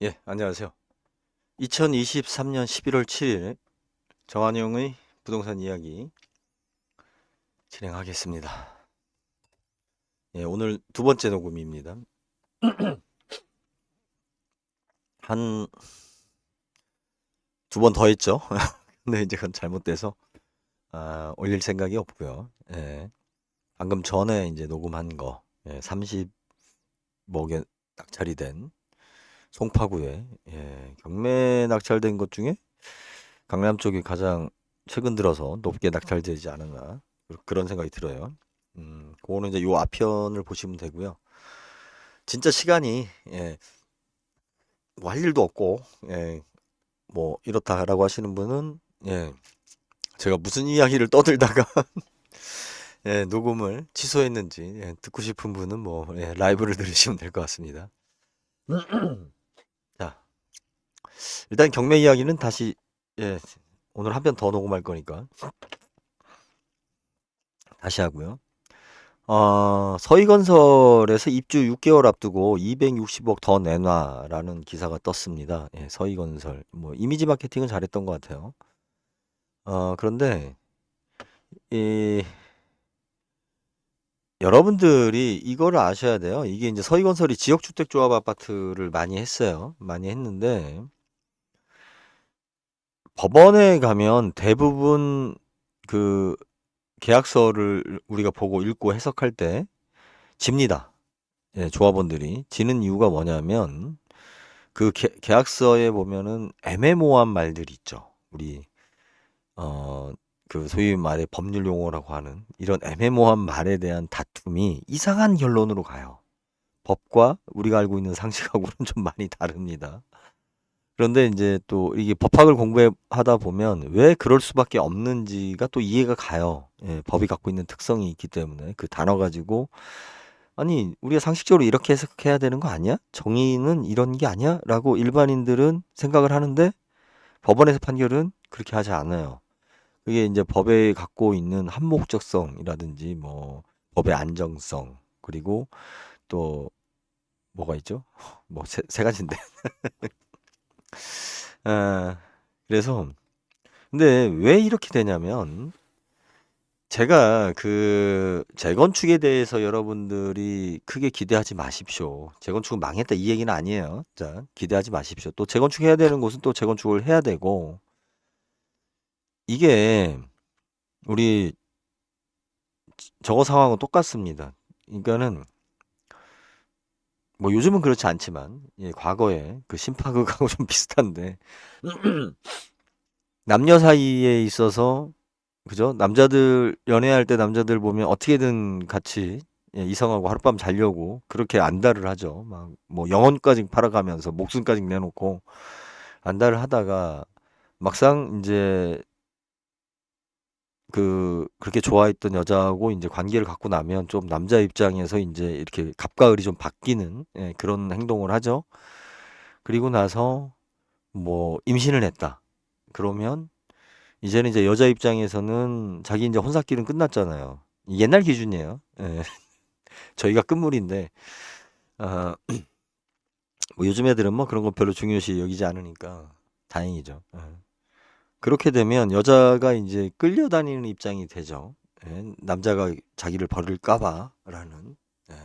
예, 안녕하세요. 2023년 11월 7일 정한용의 부동산 이야기 진행하겠습니다. 예, 오늘 두 번째 녹음입니다. 한 두 번 더 했죠. 근데 이제 그건 잘못돼서 올릴 생각이 없고요. 예, 방금 전에 이제 녹음한 거, 30목에 낙찰이 된 송파구에 경매 낙찰된 것 중에 강남 쪽이 가장 최근 들어서 높게 낙찰되지 않았나 그런 생각이 들어요. 그거는 이제 요 앞편을 보시면 되고요. 진짜 시간이 뭐할 일도 없고 뭐 이렇다라고 하시는 분은 제가 무슨 이야기를 떠들다가 녹음을 취소했는지 듣고 싶은 분은 뭐 라이브를 들으시면 될 것 같습니다. 자, 일단 경매 이야기는 다시 예, 오늘 한 편 더 녹음할 거니까 다시 하고요. 서희건설에서 입주 6개월 앞두고 260억 더 내놔라는 기사가 떴습니다. 예, 서희건설. 뭐, 이미지 마케팅은 잘했던 것 같아요. 그런데, 이, 여러분들이 이거를 아셔야 돼요. 이게 이제 서희건설이 지역주택조합 아파트를 많이 했어요. 많이 했는데, 법원에 가면 대부분 그 계약서를 우리가 보고 읽고 해석할 때 집니다. 예, 조합원들이. 지는 이유가 뭐냐면, 그 계약서에 보면은 애매모호한 말들이 있죠. 우리 어 그 소위 말해 법률 용어라고 하는 이런 애매모호한 말에 대한 다툼이 이상한 결론으로 가요. 법과 우리가 알고 있는 상식하고는 좀 많이 다릅니다. 그런데 이제 또 이게 법학을 공부하다 보면 왜 그럴 수밖에 없는지가 또 이해가 가요. 예, 법이 갖고 있는 특성이 있기 때문에 그 단어 가지고 아니, 우리가 상식적으로 이렇게 해석해야 되는 거 아니야? 정의는 이런 게 아니야? 라고 일반인들은 생각을 하는데 법원에서 판결은 그렇게 하지 않아요. 그게 이제 법에 갖고 있는 한목적성이라든지 뭐 법의 안정성 그리고 또 뭐가 있죠? 뭐 세 가지인데. 아, 그래서 근데 왜 이렇게 되냐면 제가 그 재건축에 대해서 여러분들이 크게 기대하지 마십시오. 재건축은 망했다 이 얘기는 아니에요. 자, 기대하지 마십시오. 또 재건축해야 되는 곳은 또 재건축을 해야 되고 이게 우리 저거 상황은 똑같습니다. 그러니까는 뭐 요즘은 그렇지 않지만 과거에 그 심파극하고 좀 비슷한데 남녀 사이에 있어서 그죠? 남자들 연애할 때 남자들 보면 어떻게든 같이 이성하고 하룻밤 자려고 그렇게 안달을 하죠. 막 뭐 영혼까지 팔아가면서 목숨까지 내놓고 안달을 하다가 막상 이제 그렇게 좋아했던 여자하고 이제 관계를 갖고 나면 좀 남자 입장에서 이제 이렇게 갑과 을이 좀 바뀌는 그런 행동을 하죠. 그리고 나서 뭐 임신을 했다. 그러면 이제는 이제 여자 입장에서는 자기 이제 혼사길은 끝났잖아요. 옛날 기준이에요. 예. 저희가 끝물인데 아, 뭐 요즘 애들은 뭐 그런 거 별로 중요시 여기지 않으니까 다행이죠. 예. 그렇게 되면 여자가 이제 끌려다니는 입장이 되죠. 예. 남자가 자기를 버릴까 봐라는. 예.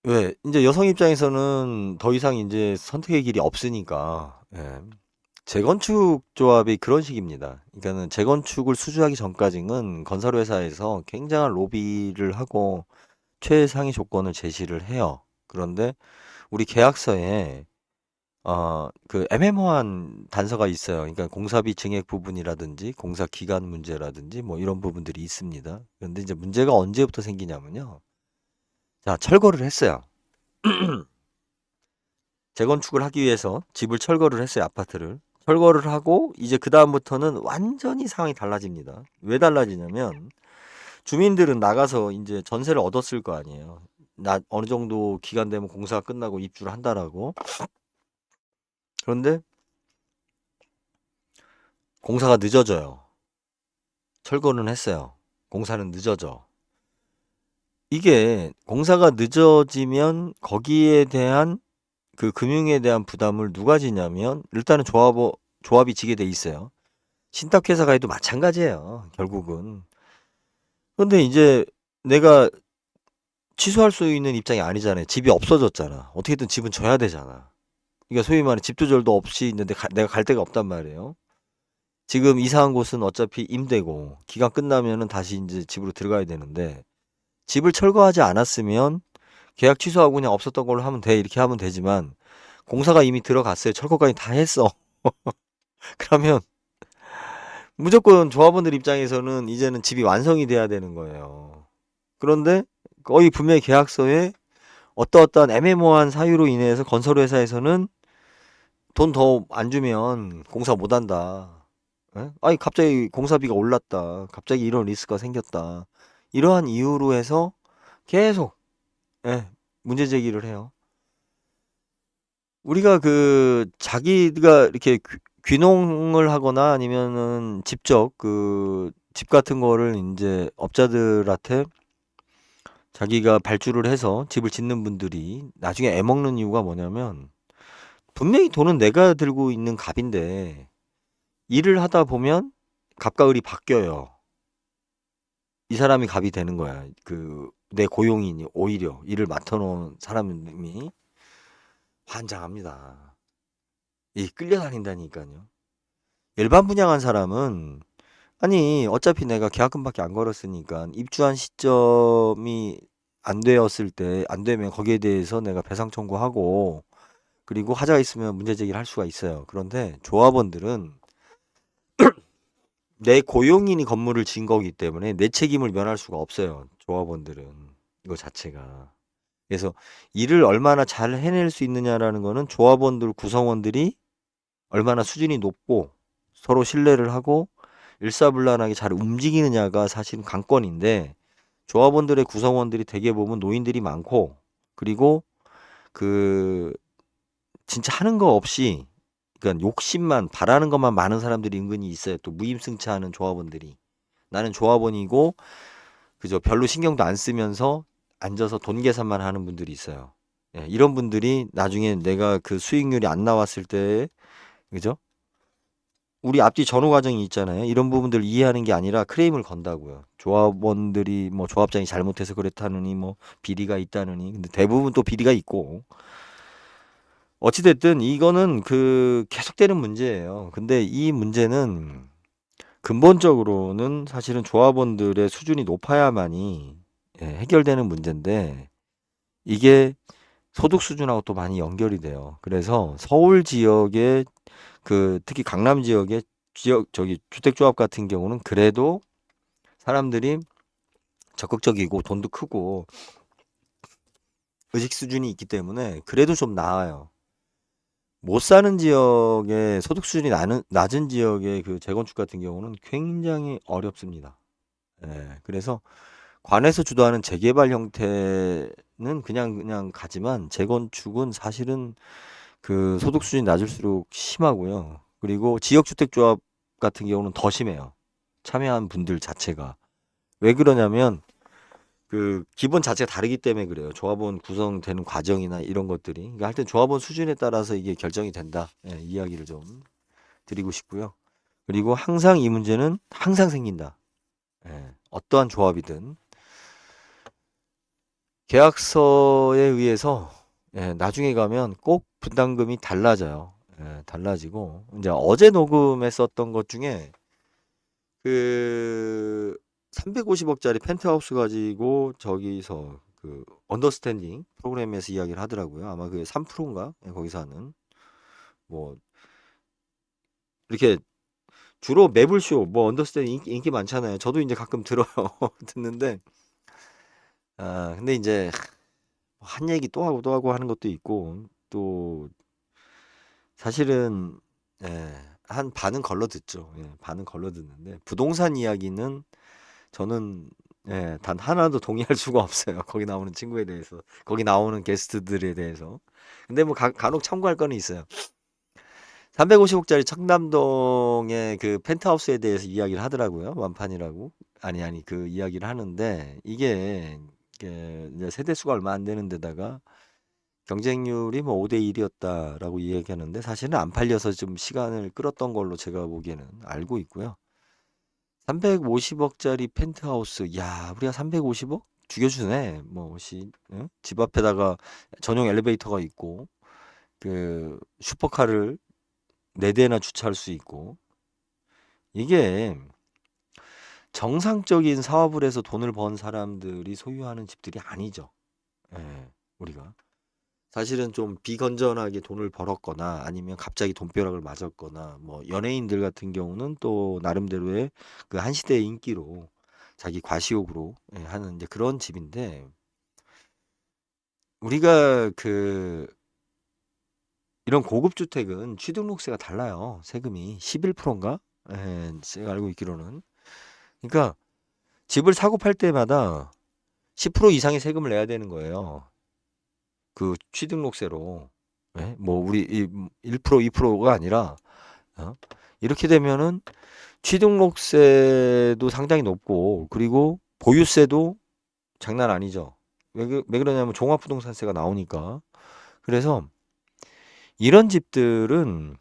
왜? 이제 여성 입장에서는 더 이상 이제 선택의 길이 없으니까. 예. 재건축 조합이 그런 식입니다. 그러니까는 재건축을 수주하기 전까지는 건설회사에서 굉장한 로비를 하고 최상의 조건을 제시를 해요. 그런데 우리 계약서에 그 애매모호한 단서가 있어요. 그러니까 공사비 증액 부분이라든지 공사 기간 문제라든지 뭐 이런 부분들이 있습니다. 그런데 이제 문제가 언제부터 생기냐면요. 자, 철거를 했어요. 재건축을 하기 위해서 집을 철거를 했어요, 아파트를. 철거를 하고 이제 그다음부터는 완전히 상황이 달라집니다. 왜 달라지냐면 주민들은 나가서 이제 전세를 얻었을 거 아니에요. 나 어느 정도 기간 되면 공사가 끝나고 입주를 한다라고. 그런데 공사가 늦어져요. 철거는 했어요. 공사는 늦어져. 이게 공사가 늦어지면 거기에 대한 그 금융에 대한 부담을 누가 지냐면 일단은 조합이 지게 돼 있어요. 신탁회사가 해도 마찬가지예요. 결국은. 근데 이제 내가 취소할 수 있는 입장이 아니잖아요. 집이 없어졌잖아. 어떻게든 집은 져야 되잖아. 그러니까 소위 말해 집도절도 없이 있는데 내가 갈 데가 없단 말이에요. 지금 이사한 곳은 어차피 임대고 기간 끝나면은 다시 이제 집으로 들어가야 되는데 집을 철거하지 않았으면 계약 취소하고 그냥 없었던 걸로 하면 돼. 이렇게 하면 되지만 공사가 이미 들어갔어요. 철거까지 다 했어. 그러면 무조건 조합원들 입장에서는 이제는 집이 완성이 돼야 되는 거예요. 그런데 거의 분명히 계약서에 어떠어떠한 애매모호한 사유로 인해서 건설회사에서는 돈 더 안 주면 공사 못 한다. 예? 아니 갑자기 공사비가 올랐다. 갑자기 이런 리스크가 생겼다. 이러한 이유로 해서 계속 예, 문제 제기를 해요. 우리가 그 자기가 이렇게 귀농을 하거나 아니면은 직접 그 집 같은 거를 이제 업자들한테 자기가 발주를 해서 집을 짓는 분들이 나중에 애먹는 이유가 뭐냐면 분명히 돈은 내가 들고 있는 갑인데 일을 하다 보면 갑과 을이 바뀌어요. 이 사람이 갑이 되는 거야. 그 내 고용인이 오히려 일을 맡아놓은 사람이 환장합니다. 이 끌려다닌다니까요. 일반 분양한 사람은 아니 어차피 내가 계약금밖에 안 걸었으니까 입주한 시점이 안 되었을 때 안 되면 거기에 대해서 내가 배상 청구하고 그리고 하자가 있으면 문제 제기를 할 수가 있어요. 그런데 조합원들은 내 고용인이 건물을 지은 거기 때문에 내 책임을 면할 수가 없어요. 조합원들은 이거 자체가. 그래서 일을 얼마나 잘 해낼 수 있느냐라는 거는 조합원들 구성원들이 얼마나 수준이 높고 서로 신뢰를 하고 일사불란하게 잘 움직이느냐가 사실은 관건인데 조합원들의 구성원들이 대개 보면 노인들이 많고 그리고 그 진짜 하는 거 없이 그러니까 욕심만 바라는 것만 많은 사람들이 은근히 있어요. 또 무임승차하는 조합원들이. 나는 조합원이고 그저 별로 신경도 안 쓰면서 앉아서 돈 계산만 하는 분들이 있어요. 예, 이런 분들이 나중에 내가 그 수익률이 안 나왔을 때 그죠? 우리 앞뒤 전후 과정이 있잖아요. 이런 부분들 이해하는 게 아니라 크레임을 건다고요. 조합원들이 뭐 조합장이 잘못해서 그랬다느니 뭐 비리가 있다느니. 근데 대부분 또 비리가 있고. 어찌됐든 이거는 그 계속되는 문제예요. 근데 이 문제는 근본적으로는 사실은 조합원들의 수준이 높아야만이 해결되는 문제인데 이게 소득 수준하고 또 많이 연결이 돼요. 그래서 서울 지역의 그 특히 강남 지역의 지역 저기 주택조합 같은 경우는 그래도 사람들이 적극적이고 돈도 크고 의식 수준이 있기 때문에 그래도 좀 나아요. 못 사는 지역의 소득 수준이 낮은 지역의 그 재건축 같은 경우는 굉장히 어렵습니다. 예, 그래서 관에서 주도하는 재개발 형태는 그냥 가지만 재건축은 사실은 그 소득 수준이 낮을수록 심하고요. 그리고 지역주택조합 같은 경우는 더 심해요. 참여한 분들 자체가. 왜 그러냐면 그 기본 자체가 다르기 때문에 그래요. 조합원 구성되는 과정이나 이런 것들이. 그러니까 하여튼 조합원 수준에 따라서 이게 결정이 된다. 예, 이야기를 좀 드리고 싶고요. 그리고 항상 이 문제는 항상 생긴다. 예, 어떠한 조합이든 계약서에 의해서 나중에 가면 꼭 분담금이 달라져요. 달라지고 이제 어제 녹음했었던 것 중에 그 350억짜리 펜트하우스 가지고 저기서 그 언더스탠딩 프로그램에서 이야기를 하더라고요. 아마 그게 3%인가? 거기서 하는 뭐 이렇게 주로 매불쇼 뭐 언더스탠딩 인기 많잖아요. 저도 이제 가끔 들어요. 듣는데 근데 이제 한 얘기 또 하고 하는 것도 있고 또 사실은 한 반은 걸러 듣죠. 반은 걸러 듣는데 부동산 이야기는 저는 단 하나도 동의할 수가 없어요. 거기 나오는 친구에 대해서, 거기 나오는 게스트들에 대해서. 근데 뭐 간혹 참고할 거는 있어요. 350억짜리 청담동의 그 펜트하우스에 대해서 이야기를 하더라고요. 완판이라고. 아니 그 이야기를 하는데 이게 이제 세대 수가 얼마 안 되는 데다가 경쟁률이 뭐 5대 1이었다라고 이야기하는데 사실은 안 팔려서 좀 시간을 끌었던 걸로 제가 보기에는 알고 있고요. 350억짜리 펜트하우스, 야, 우리가 350억? 죽여주네. 뭐, 응? 집 앞에다가 전용 엘리베이터가 있고, 슈퍼카를 4대나 주차할 수 있고, 이게 정상적인 사업을 해서 돈을 번 사람들이 소유하는 집들이 아니죠. 예, 우리가. 사실은 좀 비건전하게 돈을 벌었거나 아니면 갑자기 돈벼락을 맞았거나 뭐 연예인들 같은 경우는 또 나름대로의 그 한 시대의 인기로 자기 과시욕으로 하는 이제 그런 집인데 우리가 이런 고급 주택은 취등록세가 달라요. 세금이 11%인가? 예, 제가 알고 있기로는. 그러니까 집을 사고 팔 때마다 10% 이상의 세금을 내야 되는 거예요. 그 취등록세로. 예? 뭐 우리 1% 2%가 아니라 어? 이렇게 되면은 취등록세도 상당히 높고 그리고 보유세도 장난 아니죠. 왜 그러냐면 종합부동산세가 나오니까. 그래서 이런 집들은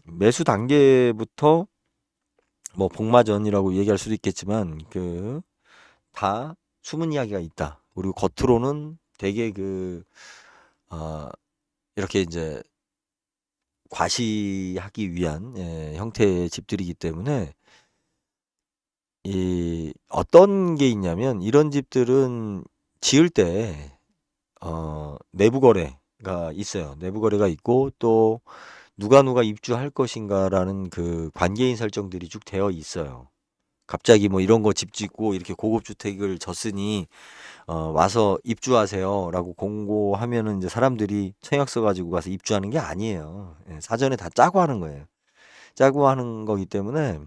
매수 단계부터 뭐 복마전이라고 얘기할 수도 있겠지만 다 숨은 이야기가 있다. 그리고 겉으로는 되게 어, 이렇게 이제 과시하기 위한 형태의 집들이기 때문에 이 어떤 게 있냐면 이런 집들은 지을 때 내부 거래가 있어요. 내부 거래가 있고 또 누가 입주할 것인가라는 그 관계인 설정들이 쭉 되어 있어요. 갑자기 뭐 이런 거 집 짓고 이렇게 고급 주택을 졌으니 와서 입주하세요라고 공고하면은 이제 사람들이 청약서 가지고 가서 입주하는 게 아니에요. 예, 사전에 다 짜고 하는 거예요. 짜고 하는 거기 때문에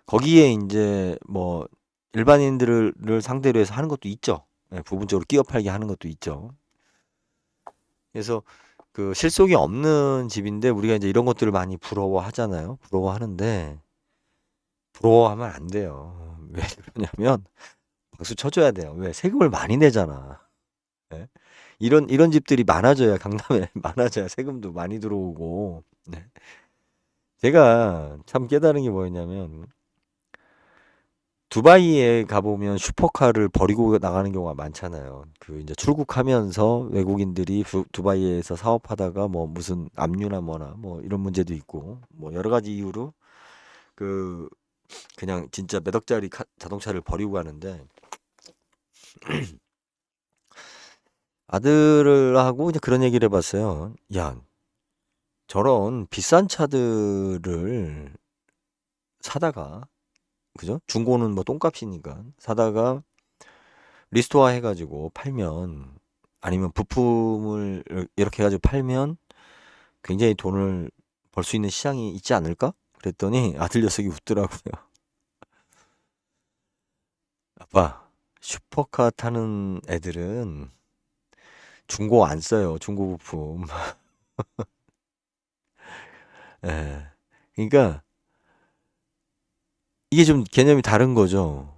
거기에 이제 뭐 일반인들을 상대로 해서 하는 것도 있죠. 예, 부분적으로 끼어 팔게 하는 것도 있죠. 그래서 그 실속이 없는 집인데 우리가 이제 이런 것들을 많이 부러워하잖아요. 부러워하는데 부러워하면 안 돼요. 왜 그러냐면 박수 쳐줘야 돼요. 왜 세금을 많이 내잖아. 예? 이런 집들이 많아져야 강남에 많아져야 세금도 많이 들어오고. 네. 제가 참 깨달은 게 뭐였냐면 두바이에 가보면 슈퍼카를 버리고 나가는 경우가 많잖아요. 이제 출국하면서 외국인들이 두바이에서 사업하다가 뭐 무슨 압류나 뭐나 뭐 이런 문제도 있고 뭐 여러 가지 이유로 그 그냥 진짜 몇 억짜리 자동차를 버리고 가는데 아들을 하고 이제 그런 얘기를 해봤어요. 야, 저런 비싼 차들을 사다가 그죠? 중고는 뭐 똥값이니까 사다가 리스토어 해가지고 팔면 아니면 부품을 이렇게 해가지고 팔면 굉장히 돈을 벌 수 있는 시장이 있지 않을까? 그랬더니 아들 녀석이 웃더라고요. 아빠, 슈퍼카 타는 애들은 중고 안 써요. 중고 부품. 예. 그러니까 이게 좀 개념이 다른 거죠.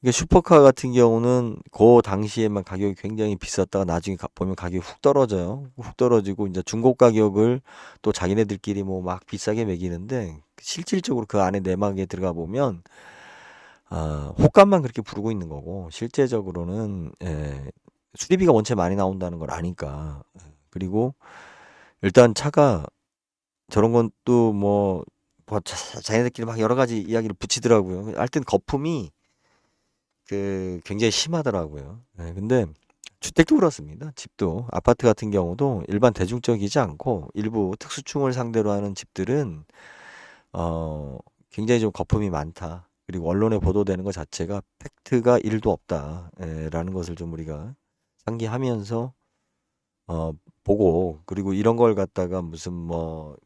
그러니까 슈퍼카 같은 경우는 그 당시에만 가격이 굉장히 비쌌다가 나중에 보면 가격이 훅 떨어져요. 훅 떨어지고 이제 중고 가격을 또 자기네들끼리 뭐 막 비싸게 매기는데 실질적으로 그 안에 내막에 들어가 보면 호가만 그렇게 부르고 있는 거고 실제적으로는 수리비가 원체 많이 나온다는 걸 아니까 그리고 일단 차가 저런 건 또 뭐 자기네들끼리 막 여러 가지 이야기를 붙이더라고요. 하여튼 거품이 굉장히 심하더라고요. 근데 주택도 그렇습니다. 집도 아파트 같은 경우도 일반 대중적이지 않고 일부 특수층을 상대로 하는 집들은 어, 굉장히 좀 거품이 많다. 그리고 언론에 보도되는 것 자체가 팩트가 1도 없다. 라는 것을 좀 우리가 상기하면서 어, 보고 그리고 이런 걸 갖다가 무슨 뭐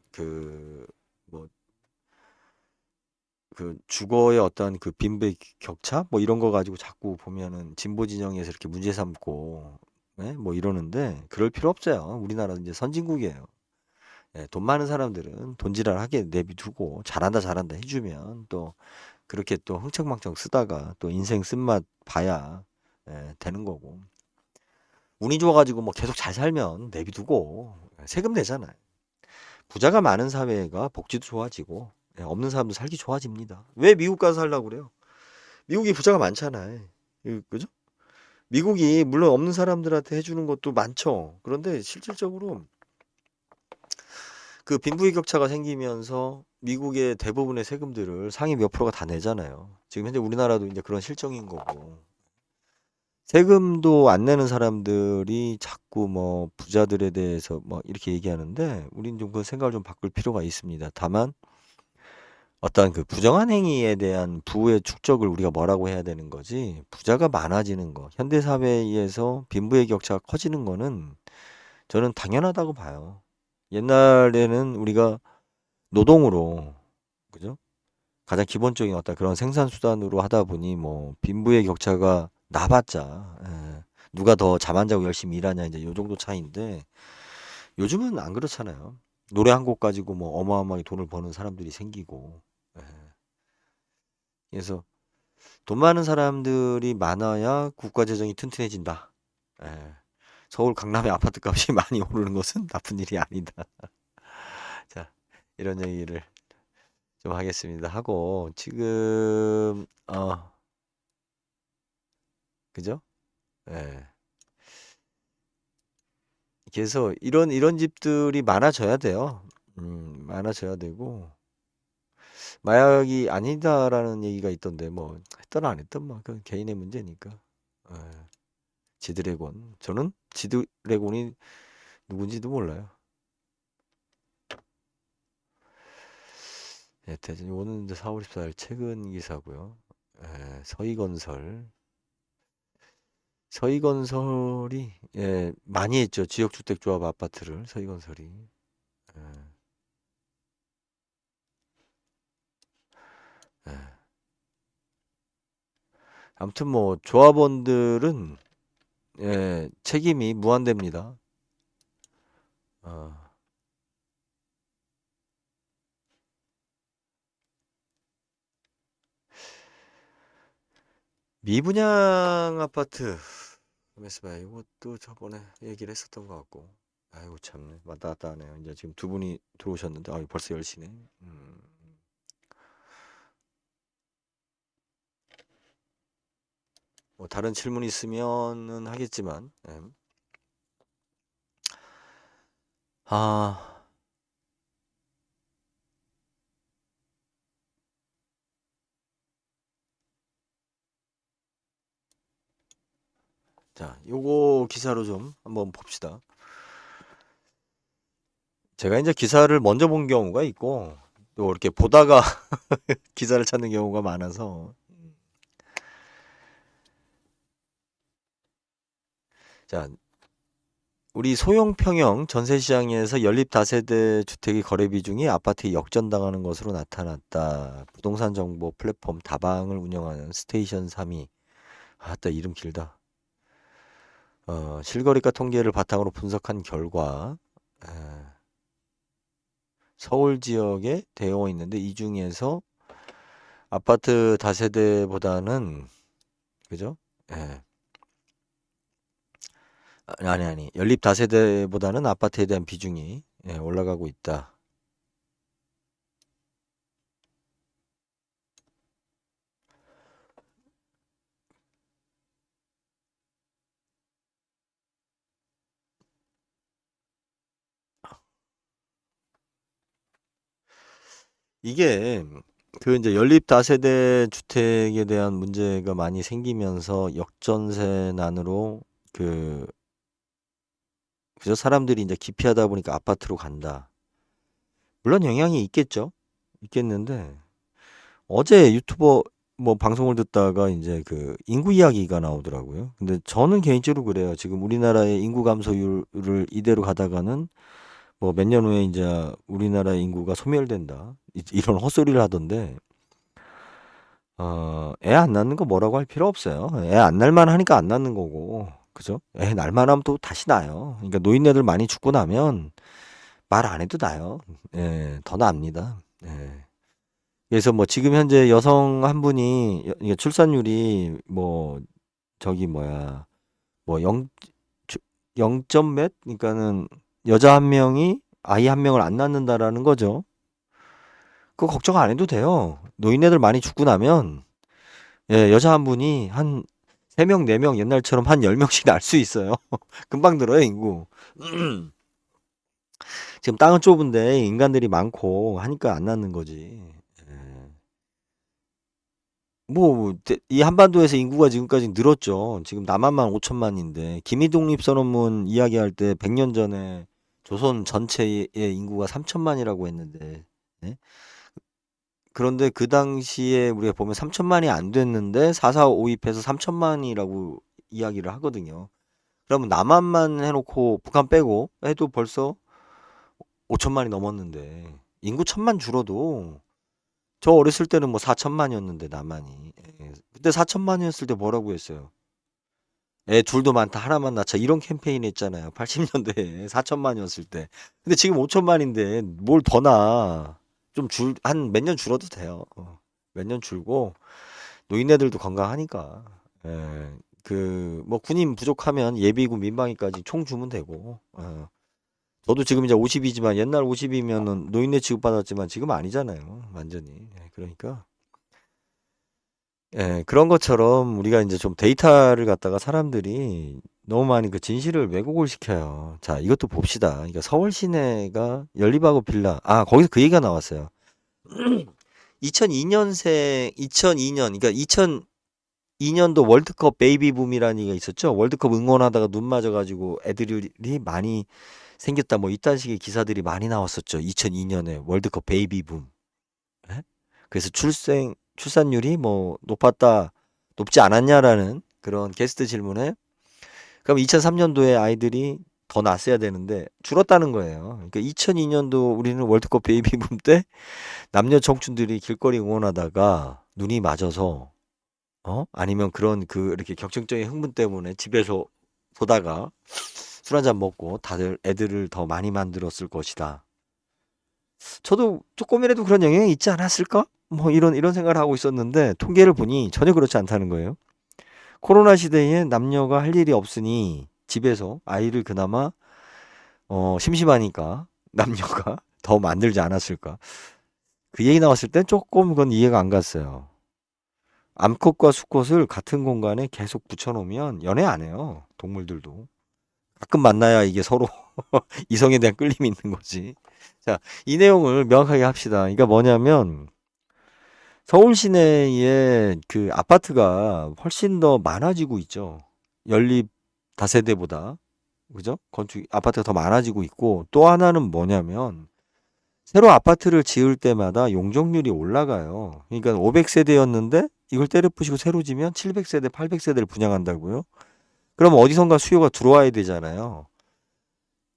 주거의 어떤 빈부의 격차 뭐 이런 거 가지고 자꾸 보면은 진보 진영에서 이렇게 문제 삼고 뭐 이러는데 그럴 필요 없어요. 우리나라 이제 선진국이에요. 돈 많은 사람들은 돈지랄하게 내비두고 잘한다 해주면 또 그렇게 또 흥청망청 쓰다가 또 인생 쓴맛 봐야 되는 거고. 운이 좋아가지고 뭐 계속 잘 살면 내비두고 세금 내잖아요. 부자가 많은 사회가 복지도 좋아지고 없는 사람도 살기 좋아집니다. 왜 미국 가서 살라고 그래요? 미국이 부자가 많잖아요. 그죠? 미국이 물론 없는 사람들한테 해주는 것도 많죠. 그런데 실질적으로 그 빈부의 격차가 생기면서 미국의 대부분의 세금들을 상위 몇 프로가 다 내잖아요. 지금 현재 우리나라도 이제 그런 실정인 거고. 세금도 안 내는 사람들이 자꾸 뭐 부자들에 대해서 뭐 이렇게 얘기하는데 우린 좀 그 생각을 좀 바꿀 필요가 있습니다. 다만 어떤 그 부정한 행위에 대한 부의 축적을 우리가 뭐라고 해야 되는 거지? 부자가 많아지는 거, 현대 사회에서 빈부의 격차가 커지는 거는 저는 당연하다고 봐요. 옛날에는 우리가 노동으로, 그죠? 가장 기본적인 어떤 그런 생산 수단으로 하다 보니 뭐 빈부의 격차가 나봤자 누가 더 잠 안 자고 열심히 일하냐 이제 요 정도 차이인데 요즘은 안 그렇잖아요. 노래 한 곡 가지고 뭐 어마어마하게 돈을 버는 사람들이 생기고 예. 그래서 돈 많은 사람들이 많아야 국가 재정이 튼튼해진다. 예. 서울 강남의 아파트 값이 많이 오르는 것은 나쁜 일이 아니다. 자, 이런 얘기를 좀 하겠습니다. 하고 지금 그죠? 예. 그래서 이런 집들이 많아져야 돼요. 많아져야 되고 마약이 아니다라는 얘기가 있던데 뭐 했던 안 했던 뭐 그건 개인의 문제니까. 예. 지드래곤. 저는 지드래곤이 누군지도 몰라요. 예, 대전 오는 이제 4월 14일 최근 기사고요. 예, 서희건설이 많이 했죠. 지역주택조합 아파트를 서희건설이. 예, 예. 아무튼 뭐 조합원들은 책임이 무한됩니다. 어, 미분양 아파트. 가만있어 봐요. 이것도 저번에 얘기를 했었던 것 같고. 아이고 참네. 왔다 갔다 하네요. 이제 지금 두 분이 들어오셨는데 벌써 10시네. 뭐 다른 질문 있으면은 하겠지만 아, 자, 요거 기사로 좀 한번 봅시다. 제가 이제 기사를 먼저 본 경우가 있고 또 이렇게 보다가 기사를 찾는 경우가 많아서 자, 우리 소형 평형 전세 시장에서 연립 다세대 주택의 거래 비중이 아파트에 역전당하는 것으로 나타났다. 부동산 정보 플랫폼 다방을 운영하는 스테이션 3위. 아따 이름 길다. 실거래가 통계를 바탕으로 분석한 결과 에, 서울 지역에 되어 있는데 이 중에서 아파트 다세대보다는 그죠? 예. 아니 연립 다세대보다는 아파트에 대한 비중이 올라가고 있다. 이게 그 이제 연립 다세대 주택에 대한 문제가 많이 생기면서 역전세난으로 그 그저 사람들이 이제 기피하다 보니까 아파트로 간다. 물론 영향이 있겠죠. 있겠는데 어제 유튜버 뭐 방송을 듣다가 이제 그 인구 이야기가 나오더라고요. 근데 저는 개인적으로 그래요. 지금 우리나라의 인구 감소율을 이대로 가다가는 뭐 몇 년 후에 이제 우리나라의 인구가 소멸된다. 이런 헛소리를 하던데 애 안 낳는 거 뭐라고 할 필요 없어요. 애 안 낳을만 하니까 안 낳는 거고. 그죠? 애 낳을만 하면 또 다시 낳아요. 그러니까 노인네들 많이 죽고 나면 말 안 해도 나요. 예, 더 납니다. 예. 그래서 뭐 지금 현재 여성 한 분이 이게 출산율이 뭐 저기 뭐야 뭐 0점 몇? 그러니까는 여자 한 명이 아이 한 명을 안 낳는다라는 거죠. 그거 걱정 안 해도 돼요. 노인네들 많이 죽고 나면 예, 여자 한 분이 한 3명, 4명 옛날처럼 한 10명씩 낳을 수 있어요. 금방 늘어요, 인구. 지금 땅은 좁은데 인간들이 많고 하니까 안 낳는 거지. 예. 뭐, 이 한반도에서 인구가 지금까지 늘었죠. 지금 남한만 5천만인데, 기미독립선언문 이야기할 때 100년 전에 조선 전체의 인구가 3천만이라고 했는데, 예? 그런데 그 당시에 우리가 보면 3천만이 안 됐는데, 4.4.5입해서 3천만이라고 이야기를 하거든요. 그러면 남한만 해놓고 북한 빼고 해도 벌써 5천만이 넘었는데, 인구 1천만 줄어도 저 어렸을 때는 뭐 4천만이었는데 남한이 그때 4천만이었을 때 뭐라고 했어요? 애 둘도 많다 하나만 낳자 이런 캠페인 했잖아요. 80년대에 4천만이었을 때. 근데 지금 5천만인데 뭘 더 낳아? 좀 한 몇 년 줄어도 돼요. 몇 년 줄고 노인네들도 건강하니까. 예, 뭐 군인 부족하면 예비군 민방위까지 총 주면 되고. 저도 지금 이제 50이지만 옛날 50이면은 노인네 취급받았지만 지금 아니잖아요. 완전히. 그러니까. 예, 그런 것처럼 우리가 이제 좀 데이터를 갖다가 사람들이 너무 많이 그 진실을 왜곡을 시켜요. 자, 이것도 봅시다. 그러니까 서울 시내가 연립하고 빌라. 아, 거기서 그 얘기가 나왔어요. 2002년생, 2002년, 그러니까 2002년도 월드컵 베이비 붐이라는 얘기가 있었죠. 월드컵 응원하다가 눈 맞아가지고 애들이 많이 생겼다. 뭐 이딴 식의 기사들이 많이 나왔었죠. 2002년에 월드컵 베이비 붐. 예? 그래서 출산율이 뭐 높지 않았냐라는 그런 게스트 질문에 그럼 2003년도에 아이들이 더 낳았어야 되는데 줄었다는 거예요. 그러니까 2002년도 우리는 월드컵 베이비붐 때 남녀 청춘들이 길거리 응원하다가 눈이 맞아서 아니면 그런 이렇게 격정적인 흥분 때문에 집에서 보다가 술 한잔 먹고 다들 애들을 더 많이 만들었을 것이다. 저도 조금이라도 그런 영향이 있지 않았을까? 뭐 이런 생각을 하고 있었는데 통계를 보니 전혀 그렇지 않다는 거예요. 코로나 시대에 남녀가 할 일이 없으니 집에서 아이를 그나마 심심하니까 남녀가 더 만들지 않았을까? 그 얘기 나왔을 땐 조금 그건 이해가 안 갔어요. 암컷과 수컷을 같은 공간에 계속 붙여놓으면 연애 안 해요. 동물들도. 가끔 만나야 이게 서로 이성에 대한 끌림이 있는 거지. 자, 이 내용을 명확하게 합시다. 그러니까 뭐냐면 서울 시내에 그 아파트가 훨씬 더 많아지고 있죠. 연립 다세대보다. 그죠? 아파트가 더 많아지고 있고, 또 하나는 뭐냐면, 새로 아파트를 지을 때마다 용적률이 올라가요. 그러니까 500세대였는데, 이걸 때려 부시고 새로 지면 700세대, 800세대를 분양한다고요? 그럼 어디선가 수요가 들어와야 되잖아요.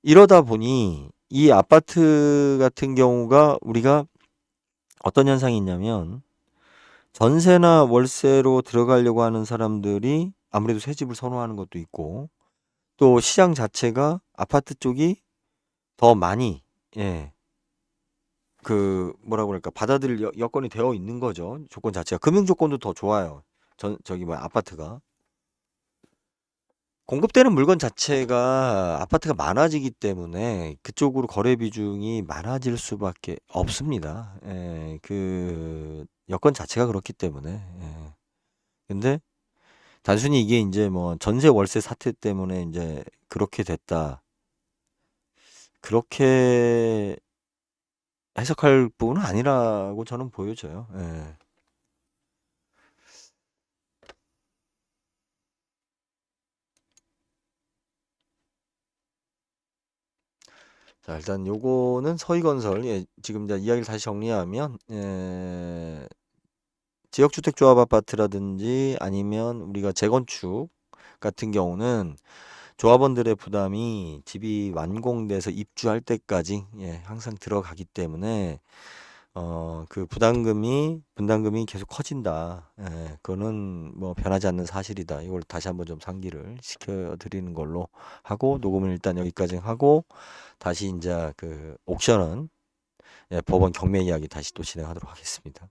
이러다 보니, 이 아파트 같은 경우가 우리가 어떤 현상이 있냐면, 전세나 월세로 들어가려고 하는 사람들이 아무래도 새 집을 선호하는 것도 있고, 또 시장 자체가 아파트 쪽이 더 많이, 예, 뭐라고 그럴까, 받아들일 여건이 되어 있는 거죠. 조건 자체가. 금융 조건도 더 좋아요. 아파트가. 공급되는 물건 자체가 아파트가 많아지기 때문에 그쪽으로 거래 비중이 많아질 수밖에 없습니다. 예, 여건 자체가 그렇기 때문에. 예. 근데 단순히 이게 이제 뭐 전세 월세 사태 때문에 이제 그렇게 됐다. 그렇게 해석할 부분은 아니라고 저는 보여져요. 예. 자, 일단 요거는 서희건설. 예, 지금 이제 이야기를 다시 정리하면, 지역주택조합 아파트라든지 아니면 우리가 재건축 같은 경우는 조합원들의 부담이 집이 완공돼서 입주할 때까지 항상 들어가기 때문에 분담금이 계속 커진다. 그거는 뭐 변하지 않는 사실이다. 이걸 다시 한번 좀 상기를 시켜드리는 걸로 하고 녹음을 일단 여기까지 하고 다시 이제 옥션은 법원 경매 이야기 다시 또 진행하도록 하겠습니다.